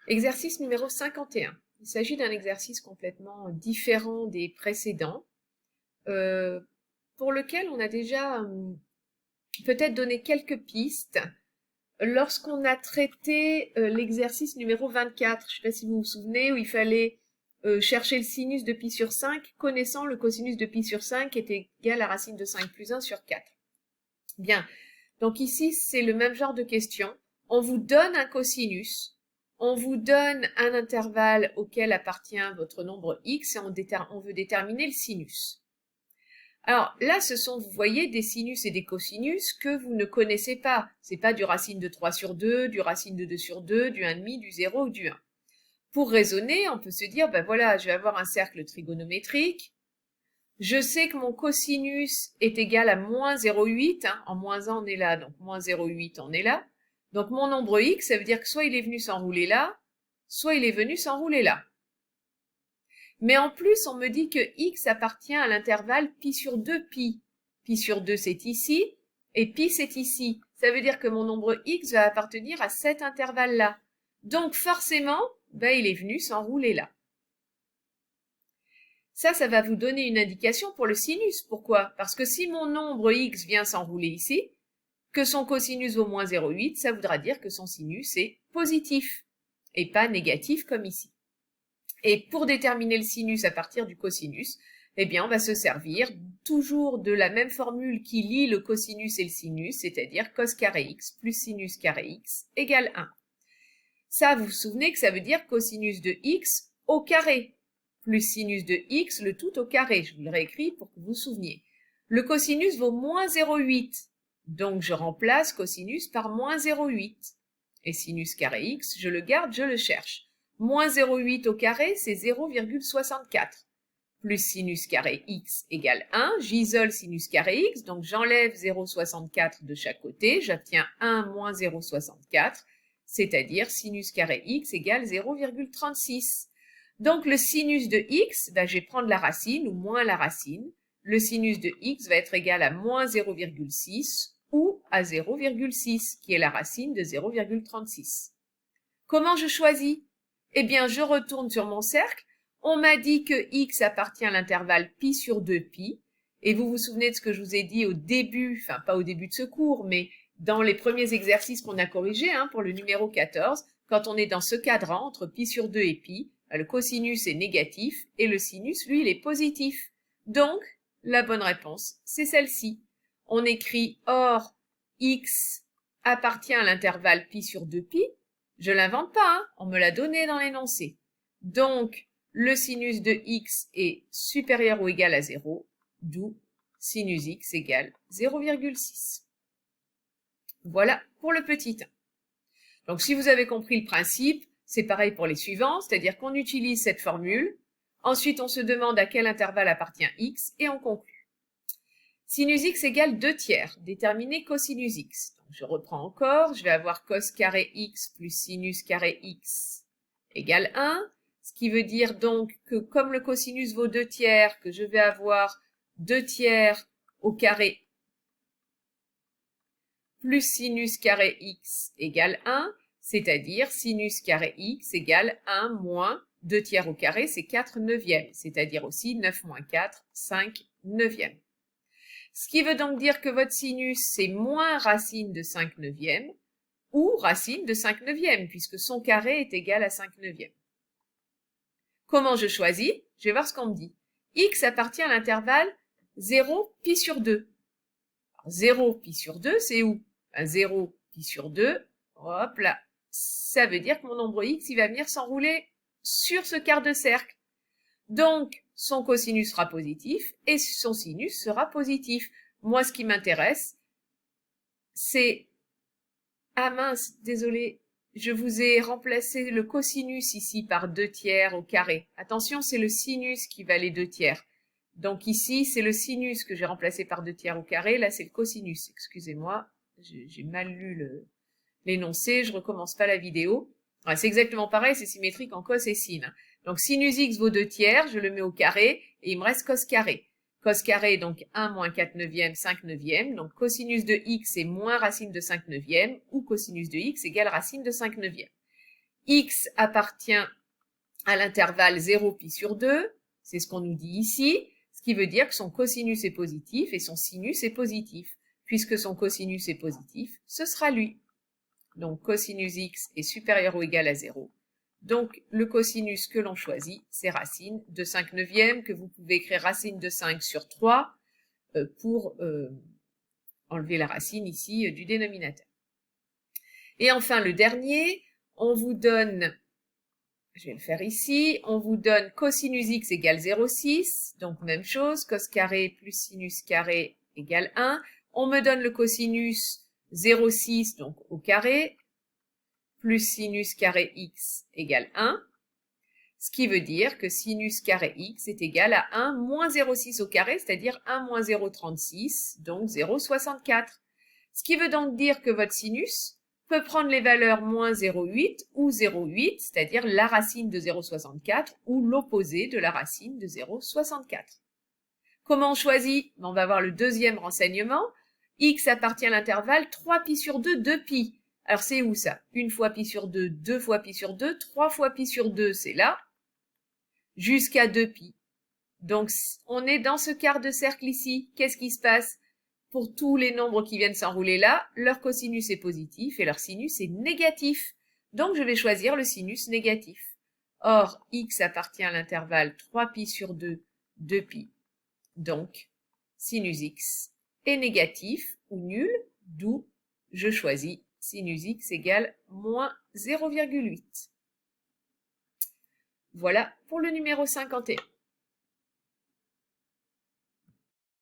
Exercice numéro 51. Il s'agit d'un exercice complètement différent des précédents, euh, pour lequel on a déjà peut-être donné quelques pistes lorsqu'on a traité l'exercice numéro 24. Je ne sais pas si vous vous souvenez, où il fallait chercher le sinus de pi sur 5, connaissant le cosinus de pi sur 5 qui est égal à racine de 5 plus 1 sur 4. Bien, donc ici c'est le même genre de question. On vous donne un cosinus, on vous donne un intervalle auquel appartient votre nombre x et on veut déterminer le sinus. Alors là, ce sont, vous voyez, des sinus et des cosinus que vous ne connaissez pas. C'est pas du racine de 3 sur 2, du racine de 2 sur 2, du 1,5, du 0 ou du 1. Pour raisonner, on peut se dire, ben voilà, je vais avoir un cercle trigonométrique. Je sais que mon cosinus est égal à moins 0,8. En moins 1, on est là, donc moins 0,8, on est là. Donc mon nombre x, ça veut dire que soit il est venu s'enrouler là, soit il est venu s'enrouler là. Mais en plus, on me dit que x appartient à l'intervalle pi sur 2 pi. Pi sur 2, c'est ici, et pi, c'est ici. Ça veut dire que mon nombre x va appartenir à cet intervalle-là. Donc forcément, ben, il est venu s'enrouler là. Ça va vous donner une indication pour le sinus. Pourquoi? Parce que si mon nombre x vient s'enrouler ici, que son cosinus vaut moins 0,8, ça voudra dire que son sinus est positif et pas négatif comme ici. Et pour déterminer le sinus à partir du cosinus, eh bien, on va se servir toujours de la même formule qui lie le cosinus et le sinus, c'est-à-dire cos carré x plus sinus carré x égale 1. Ça, vous vous souvenez que ça veut dire cosinus de x au carré plus sinus de x, le tout au carré. Je vous le réécris pour que vous vous souveniez. Le cosinus vaut moins 0,8. Donc, je remplace cosinus par moins 0,8. Et sinus carré x, je le garde, je le cherche. Moins 0,8 au carré, c'est 0,64. Plus sinus carré x égale 1. J'isole sinus carré x, donc j'enlève 0,64 de chaque côté. J'obtiens 1 moins 0,64, c'est-à-dire sinus carré x égale 0,36. Donc le sinus de x, ben, je vais prendre la racine ou moins la racine. Le sinus de x va être égal à moins 0,6 ou à 0,6, qui est la racine de 0,36. Comment je choisis? Eh bien, je retourne sur mon cercle. On m'a dit que x appartient à l'intervalle pi sur 2 pi. Et vous vous souvenez de ce que je vous ai dit au début, enfin pas au début de ce cours, mais dans les premiers exercices qu'on a corrigés pour le numéro 14, quand on est dans ce cadran entre pi sur 2 et pi, le cosinus est négatif et le sinus, lui, il est positif. Donc, la bonne réponse, c'est celle-ci. On écrit or x appartient à l'intervalle pi sur 2 pi. Je l'invente pas, on me l'a donné dans l'énoncé. Donc, le sinus de x est supérieur ou égal à 0, d'où sinus x égale 0,6. Voilà pour le petit 1. Donc, si vous avez compris le principe, c'est pareil pour les suivants, c'est-à-dire qu'on utilise cette formule, ensuite on se demande à quel intervalle appartient x, et on conclut. Sinus x égale 2 tiers, déterminer cosinus x. Donc, je reprends encore, je vais avoir cos carré x plus sinus carré x égale 1, ce qui veut dire donc que comme le cosinus vaut 2 tiers, que je vais avoir 2 tiers au carré plus sinus carré x égale 1, c'est-à-dire sinus carré x égale 1 moins 2 tiers au carré, c'est 4 neuvièmes, c'est-à-dire aussi 9 moins 4, 5 neuvièmes. Ce qui veut donc dire que votre sinus, c'est moins racine de 5 neuvièmes ou racine de 5 neuvièmes, puisque son carré est égal à 5 neuvièmes. Comment je choisis? Je vais voir ce qu'on me dit. X appartient à l'intervalle 0 pi sur 2. Alors, 0 pi sur 2, c'est où? 0 pi sur 2, hop là. Ça veut dire que mon nombre x, il va venir s'enrouler sur ce quart de cercle. Donc, son cosinus sera positif et son sinus sera positif. Moi, ce qui m'intéresse, c'est... Ah mince, désolé, je vous ai remplacé le cosinus ici par 2 tiers au carré. Attention, c'est le sinus qui valait 2 tiers. Donc ici, c'est le sinus que j'ai remplacé par 2 tiers au carré. Là, c'est le cosinus. Excusez-moi, j'ai mal lu l'énoncé, je recommence pas la vidéo. Ouais, c'est exactement pareil, c'est symétrique en cos et sin. Donc sinus x vaut 2 tiers, je le mets au carré, et il me reste cos carré. Cos carré, donc 1 moins 4 neuvièmes, 5 neuvièmes. Donc cosinus de x est moins racine de 5 neuvièmes, ou cosinus de x égale racine de 5 neuvièmes. x appartient à l'intervalle 0 pi sur 2, c'est ce qu'on nous dit ici, ce qui veut dire que son cosinus est positif et son sinus est positif. Puisque son cosinus est positif, ce sera lui. Donc cosinus x est supérieur ou égal à 0. Donc le cosinus que l'on choisit, c'est racine de 5 neuvièmes, que vous pouvez écrire racine de 5 sur 3 pour enlever la racine ici du dénominateur. Et enfin le dernier, on vous donne, je vais le faire ici, on vous donne cosinus x égale 0,6, donc même chose, cos carré plus sinus carré égale 1. On me donne le cosinus 0,6, donc au carré, plus sinus carré x égale 1, ce qui veut dire que sinus carré x est égal à 1 moins 0,6 au carré, c'est-à-dire 1 moins 0,36, donc 0,64. Ce qui veut donc dire que votre sinus peut prendre les valeurs moins 0,8 ou 0,8, c'est-à-dire la racine de 0,64 ou l'opposé de la racine de 0,64. Comment on choisit? On va voir le deuxième renseignement. X appartient à l'intervalle 3 pi sur 2, 2 pi. Alors c'est où ça? 1 fois pi sur 2, 2 fois pi sur 2, 3 fois pi sur 2, c'est là, jusqu'à 2 pi. Donc on est dans ce quart de cercle ici. Qu'est-ce qui se passe? Pour tous les nombres qui viennent s'enrouler là, leur cosinus est positif et leur sinus est négatif. Donc je vais choisir le sinus négatif. Or, x appartient à l'intervalle 3 pi sur 2, 2 pi. Donc, sinus x est négatif ou nul, d'où je choisis sinus x égale moins 0,8. Voilà pour le numéro 51.